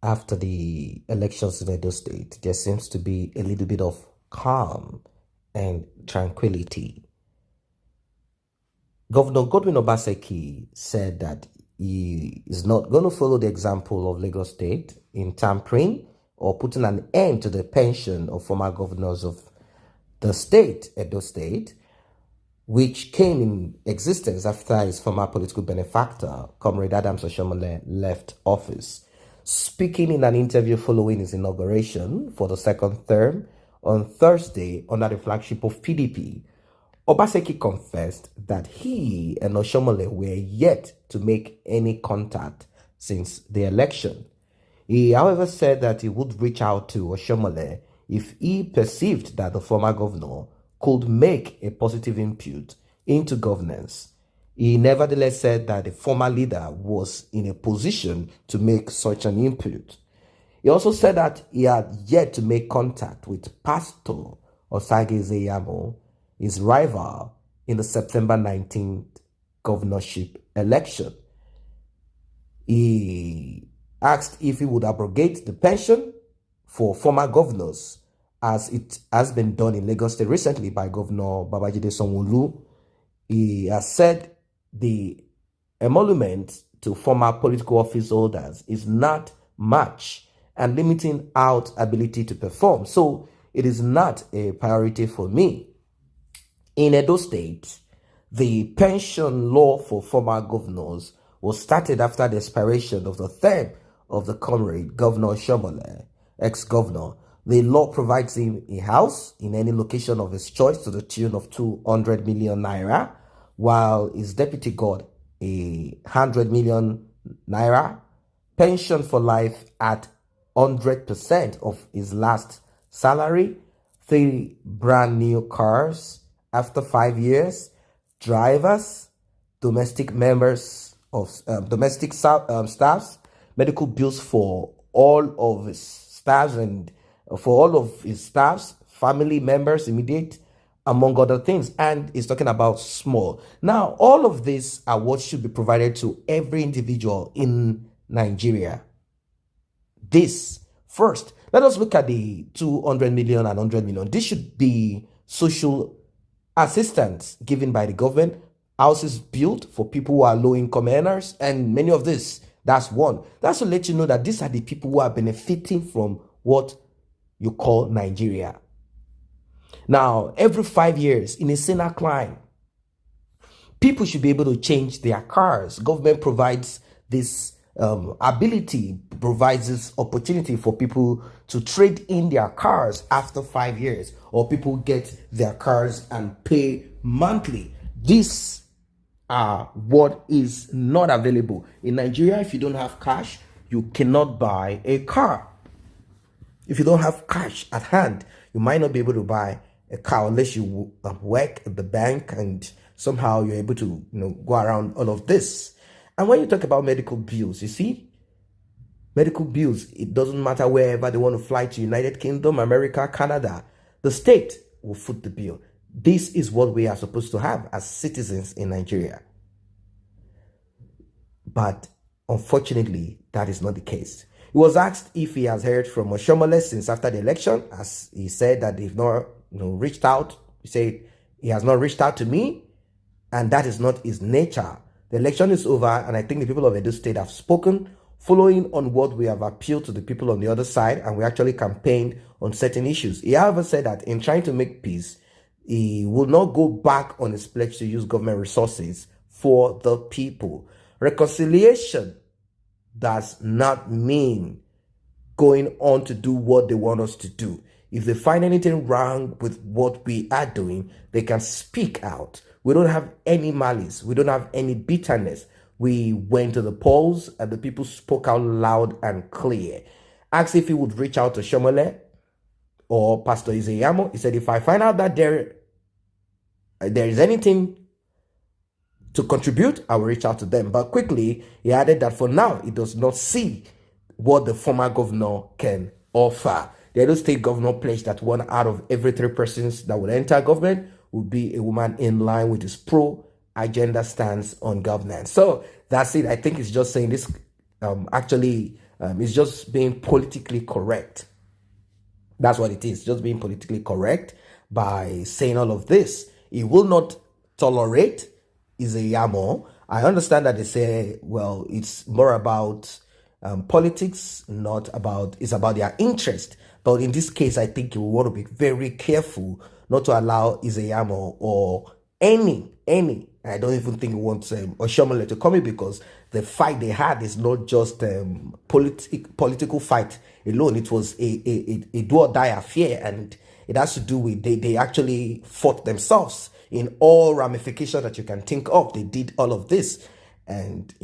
after the elections in Edo State, there seems to be a little bit of calm and tranquility. Governor Godwin Obaseki said that he is not going to follow the example of Lagos State in tampering or putting an end to the pension of former governors of the state, Edo State, which came in existence after his former political benefactor, Comrade Adams Oshiomole, left office. Speaking in an interview following his inauguration for the second term on Thursday under the flagship of PDP, Obaseki confessed that he and Oshiomole were yet to make any contact since the election. He, however, said that he would reach out to Oshiomole if he perceived that the former governor could make a positive input into governance. He nevertheless said that the former leader was in a position to make such an input. He also said that he had yet to make contact with Pastor Osage Zeyamo, his rival in the September 19th governorship election. He asked if he would abrogate the pension for former governors, as it has been done in Lagos State recently by Governor Babajide Sanwo-Olu. He has said the emolument to former political office holders is not much and limiting out ability to perform. So it is not a priority for me. In Edo State, the pension law for former governors was started after the expiration of the term of the comrade Governor Oshiomole, ex-governor. The law provides him a house in any location of his choice to the tune of 200 million naira, while his deputy got 100 million naira, pension for life at 100% of his last salary, 3 brand new cars after 5 years, drivers, domestic members of domestic staffs, medical bills for all of his staffs and for all of his staffs, family members, immediate, among other things. And he's talking about small. Now, all of these are what should be provided to every individual in Nigeria. This first, let us look at the 200 million and 100 million. This should be social assistance given by the government, houses built for people who are low-income earners, and many of this. That's one. That's to let you know that these are the people who are benefiting from what you call Nigeria. Now, every 5 years in a single climb, people should be able to change their cars. Government provides this ability, provides this opportunity for people to trade in their cars after 5 years, or people get their cars and pay monthly. This are what is not available in Nigeria. If you don't have cash, you cannot buy a car. If you don't have cash at hand, you might not be able to buy a car unless you work at the bank and somehow you're able to go around all of this. And when you talk about medical bills, you see, medical bills, it doesn't matter wherever they want to fly to United Kingdom, America, Canada, the state will foot the bill. This is what we are supposed to have as citizens in Nigeria. But unfortunately, that is not the case. He was asked if he has heard from Oshiomole since after the election, as he said that they've not reached out. He said he has not reached out to me, and that is not his nature. The election is over, and I think the people of Edo State have spoken, following on what we have appealed to the people on the other side, and we actually campaigned on certain issues. He, however, said that in trying to make peace, he will not go back on his pledge to use government resources for the people. Reconciliation does not mean going on to do what they want us to do. If they find anything wrong with what we are doing, they can speak out. We don't have any malice. We don't have any bitterness. We went to the polls and the people spoke out loud and clear. Asked if he would reach out to Oshiomole or Pastor Izeyamo. He said, if I find out that there is anything to contribute, I will reach out to them. But quickly, he added that for now, he does not see what the former governor can offer. The Edo State governor pledged that 1 out of every 3 persons that will enter government will be a woman in line with his pro-agenda stance on governance. So that's it. I think it's just saying this actually It's just being politically correct. That's what it is, just being politically correct by saying all of this. He will not tolerate is a yamo. I understand that they say, well, it's more about politics, not about, it's about their interest. But in this case, I think you want to be very careful not to allow Izeyamo or any. I don't even think we want Oshiomole to come in, because the fight they had is not just political fight alone. It was a do or die affair, and it has to do with they actually fought themselves in all ramifications that you can think of. They did all of this, and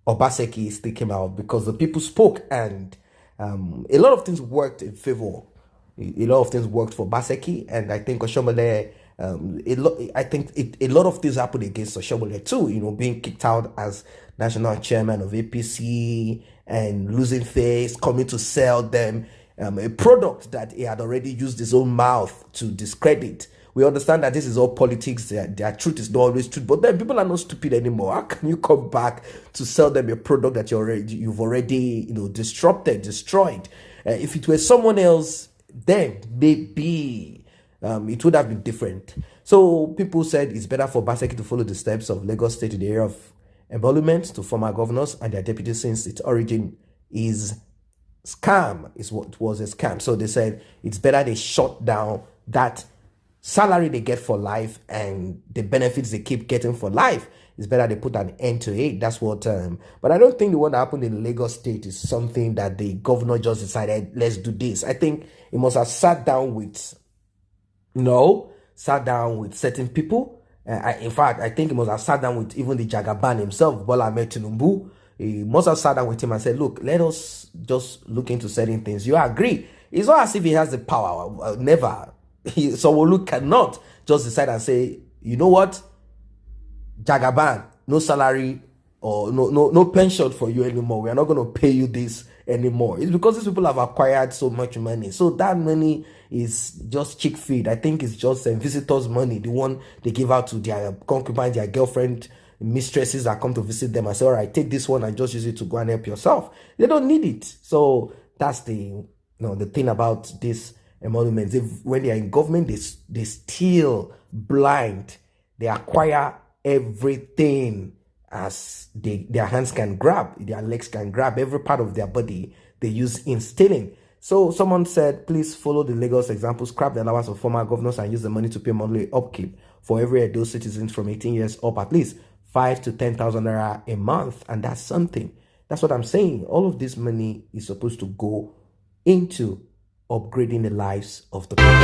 Obaseki still came out because the people spoke, and a lot of things worked in favor. A lot of things worked for Obaseki, and I think Oshiomole. I think a lot of things happened against Oshiomole too. Being kicked out as national chairman of APC and losing face, coming to sell them a product that he had already used his own mouth to discredit. We understand that this is all politics. Their truth is not always truth, but then people are not stupid anymore. How can you come back to sell them a product that you've already disrupted, destroyed? If it were someone else, then maybe it would have been different. So people said it's better for Obaseki to follow the steps of Lagos State in the area of emolument to former governors and their deputies, since its origin is scam, is what was a scam. So they said it's better they shut down that salary they get for life and the benefits they keep getting for life. It's better they put an end to it. That's what but I don't think the one that happened in Lagos State is something that the governor just decided, let's do this. I think he must have sat down with certain people. In fact, I think he must have sat down with even the Jagaban himself, Bola Ahmed Tinubu. He must have sat down with him and said, look, let us just look into certain things. You agree? It's not as if he has the power. Never. Someone cannot just decide and say, you know what, Jagaban, no salary or no pension for you anymore. We are not going to pay you this anymore. It's because these people have acquired so much money. So that money is just chick feed. I think it's just visitors' money, the one they give out to their concubines, their girlfriend, mistresses that come to visit them and say, all right, take this one and just use it to go and help yourself. They don't need it. So that's the thing about this emoluments. When they are in government, they steal blind. They acquire everything as their hands can grab, their legs can grab, every part of their body they use in stealing. So someone said, please follow the Lagos example, scrap the allowance of former governors and use the money to pay monthly upkeep for every Edo citizens from 18 years up, at least 5 to 10,000 naira a month. And that's something. That's what I'm saying. All of this money is supposed to go into upgrading the lives of the people.